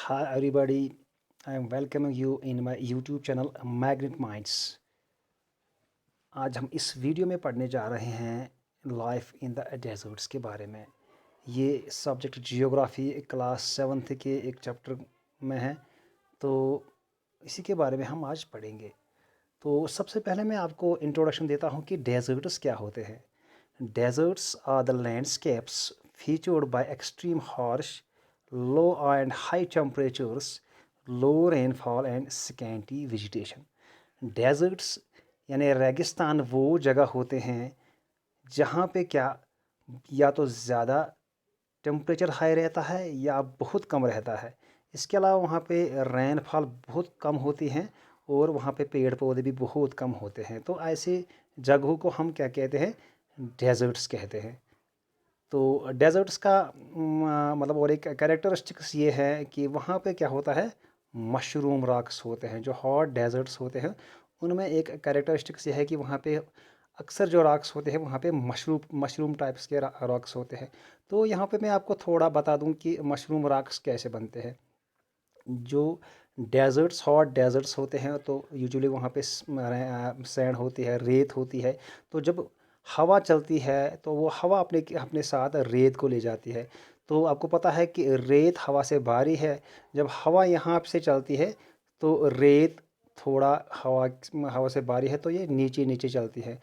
Hi everybody, I am welcoming you in my YouTube channel Magnet Minds। आज हम इस video में पढ़ने जा रहे हैं लाइफ इन द डेजर्ट्स के बारे में। ये सब्जेक्ट जियोग्राफी क्लास 7th के एक चैप्टर में है, तो इसी के बारे में हम आज पढ़ेंगे। तो सबसे पहले मैं आपको इंट्रोडक्शन देता हूँ कि डेजर्ट्स क्या होते हैं। Deserts are the landscapes featured by extreme harsh low and high temperatures, low rainfall and scanty vegetation। Deserts यानी रेगिस्तान वो जगह होते हैं जहाँ पे क्या या तो ज़्यादा टेम्परेचर हाई रहता है या बहुत कम रहता है। इसके अलावा वहाँ पे रेनफॉल बहुत कम होती हैं और वहाँ पे पेड़ पौधे भी बहुत कम होते हैं। तो ऐसे जगहों को हम क्या कहते हैं, डेजर्ट्स कहते हैं। तो डेजर्ट्स का मतलब और एक कैरेक्टरिस्टिक्स ये है कि वहाँ पे क्या होता है, मशरूम रॉक्स होते हैं। जो हॉट डेजर्ट्स होते हैं उनमें एक कैरेक्टरिस्टिक्स ये है कि वहाँ पे अक्सर जो रॉक्स होते हैं वहाँ पे मशरूम टाइप्स के रॉक्स होते हैं। तो यहाँ पे मैं आपको थोड़ा बता दूँ कि मशरूम रॉक्स कैसे बनते हैं। जो डेजर्ट्स हॉट डेजर्ट्स होते हैं तो यूजुअली वहाँ पे सैंड होती है, रेत होती है। तो जब हवा चलती है तो वो हवा अपने अपने साथ रेत को ले जाती है। तो आपको पता है कि रेत हवा से भारी है। जब हवा यहाँ से चलती है तो रेत थोड़ा हवा हवा से भारी है तो ये नीचे नीचे चलती है।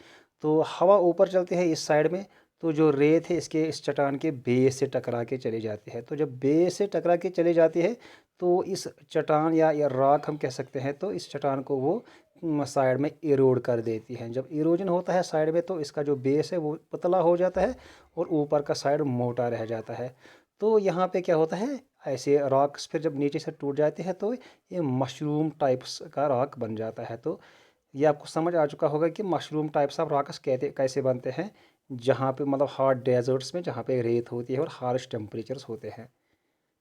तो हवा ऊपर चलती है इस साइड में, तो जो रेत है इसके इस चट्टान के बेस से टकरा के चली जाती है। तो जब बेस से टकरा के चली जाती है तो इस चट्टान या रॉक हम कह सकते हैं, तो इस चट्टान को वो साइड में इरोड कर देती है। जब इरोजन होता है साइड में तो इसका जो बेस है वो पतला हो जाता है और ऊपर का साइड मोटा रह जाता है। तो यहाँ पे क्या होता है, ऐसे रॉक्स फिर जब नीचे से टूट जाते हैं तो ये मशरूम टाइप्स का रॉक बन जाता है। तो ये आपको समझ आ चुका होगा कि मशरूम टाइप्स ऑफ रॉक्स कहते कैसे बनते हैं, जहाँ पे मतलब हॉट डेजर्ट्स में जहाँ पे रेत होती है और हार्श टेम्परेचर्स होते हैं।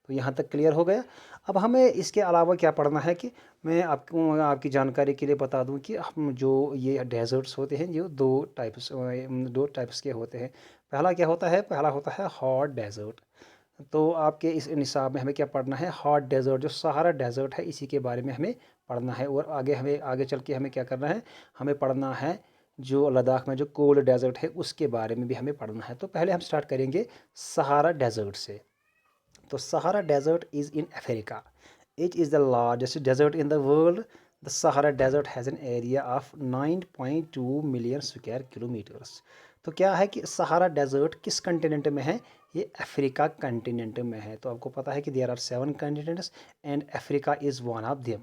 तो यहाँ तक क्लियर हो गया। अब हमें इसके अलावा क्या पढ़ना है कि मैं आपको आपकी जानकारी के लिए बता दूं कि हम जो ये डेजर्ट्स होते हैं जो दो टाइप्स के होते हैं। पहला क्या होता है, पहला होता है हॉट डेजर्ट। तो आपके इस निसाब में हमें क्या पढ़ना है, हॉट डेजर्ट जो सहारा डेजर्ट है इसी के बारे में हमें पढ़ना है। और आगे चल के हमें क्या करना है, हमें पढ़ना है जो लद्दाख में जो कोल्ड डेजर्ट है उसके बारे में भी हमें पढ़ना है। तो पहले हम स्टार्ट करेंगे सहारा डेजर्ट से। तो Sahara Desert is in Africa. It is the largest desert in the world. The Sahara Desert has an area of 9.2 million square kilometers। तो क्या है कि सहारा डेजर्ट किस कंटिनेंट में है, ये अफ्रीका कंटिनेंट में है। तो आपको पता है कि there are 7 continents and Africa is one of them.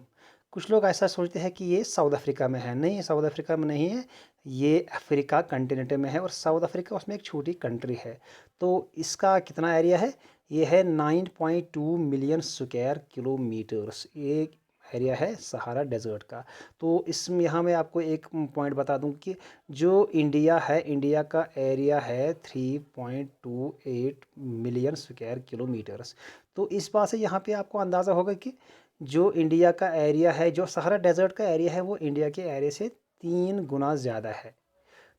कुछ लोग ऐसा सोचते हैं कि ये साउथ अफ्रीका में है, नहीं साउथ अफ्रीका में नहीं है, ये अफ्रीका कंटिनेंट में है और साउथ अफ्रीका उसमें एक छोटी कंट्री है। तो इसका कितना एरिया है, ये है 9.2 मिलियन स्क्वायर किलोमीटर्स, ये एरिया है सहारा डेजर्ट का। तो इसमें यहाँ मैं आपको एक पॉइंट बता दूं कि जो इंडिया है, इंडिया का एरिया है 3.28 मिलियन स्क्वायर किलोमीटर्स। तो इस बात से यहाँ पे आपको अंदाज़ा होगा कि जो इंडिया का एरिया है, जो सहारा डेजर्ट का एरिया है वो इंडिया के एरिया से 3 गुना ज़्यादा है।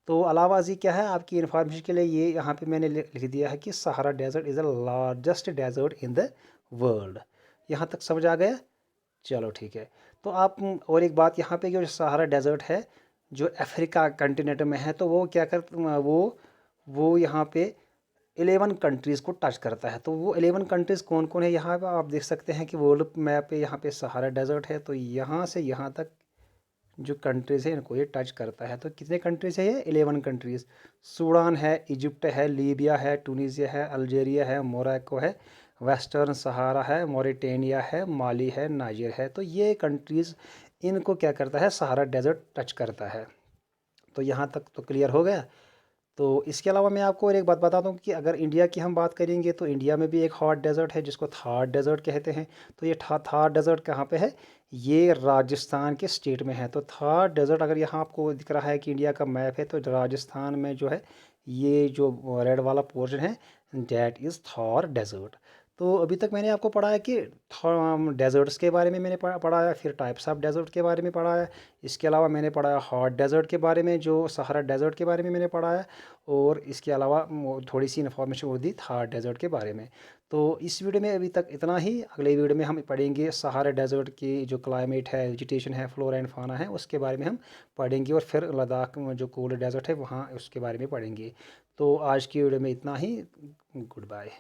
तो अलावाजी क्या है आपकी इन्फॉर्मेशन के लिए, ये यहाँ पे मैंने लिख दिया है कि Sahara desert is the largest desert in the world. यहाँ तक समझ आ गया, चलो ठीक है। तो आप और एक बात यहाँ पे, जो सहारा डेजर्ट है जो अफ्रीका कंटिनेंट में है, तो वो क्या कर वो यहाँ पे 11 कंट्रीज़ को टच करता है। तो वो 11 कंट्रीज़ कौन कौन है, यहाँ पे आप देख सकते हैं कि वर्ल्ड मैप पे यहाँ पे सहारा डेजर्ट है। तो यहाँ से यहाँ तक जो कंट्रीज़ है इनको ये टच करता है। तो कितने कंट्रीज़ है ये, 11 कंट्रीज़। सूडान है, इजिप्ट है, लीबिया है, टूनीसिया है, अल्जीरिया है, मोरक्को है, वेस्टर्न सहारा है, मॉरिटेनिया है, माली है, नाइजर है। तो ये कंट्रीज़, इनको क्या करता है, सहारा डेजर्ट टच करता है। तो यहाँ तक तो क्लियर हो गया। तो इसके अलावा मैं आपको और एक बात बता दूं कि अगर इंडिया की हम बात करेंगे तो इंडिया में भी एक हॉट डेजर्ट है जिसको थार डेजर्ट कहते हैं। तो ये थार डेजर्ट कहाँ पे है, ये राजस्थान के स्टेट में है। तो थार डेजर्ट अगर यहाँ आपको दिख रहा है कि इंडिया का मैप है, तो राजस्थान में जो है ये जो रेड वाला पोर्शन है, डैट इज़ थार डेजर्ट। तो अभी तक मैंने आपको पढ़ाया कि डेजर्ट्स के बारे में मैंने पढ़ाया, फिर टाइप्स ऑफ डेजर्ट के बारे में पढ़ाया। इसके अलावा मैंने पढ़ाया हॉट डेजर्ट के बारे में, जो सहारा डेजर्ट के बारे में मैंने पढ़ाया, और इसके अलावा थोड़ी सी इन्फॉर्मेशन और दी थार डेजर्ट के बारे में। तो इस वीडियो में अभी तक इतना ही। अगले वीडियो में हम पढ़ेंगे सहारा डेजर्ट की जो क्लाइमेट है, वेजिटेशन है, फ्लोरा एंड फाना है, उसके बारे में हम पढ़ेंगे, और फिर लद्दाख में जो कोल्ड डेजर्ट है वहाँ उसके बारे में पढ़ेंगे। तो आज की वीडियो में इतना ही। Good bye.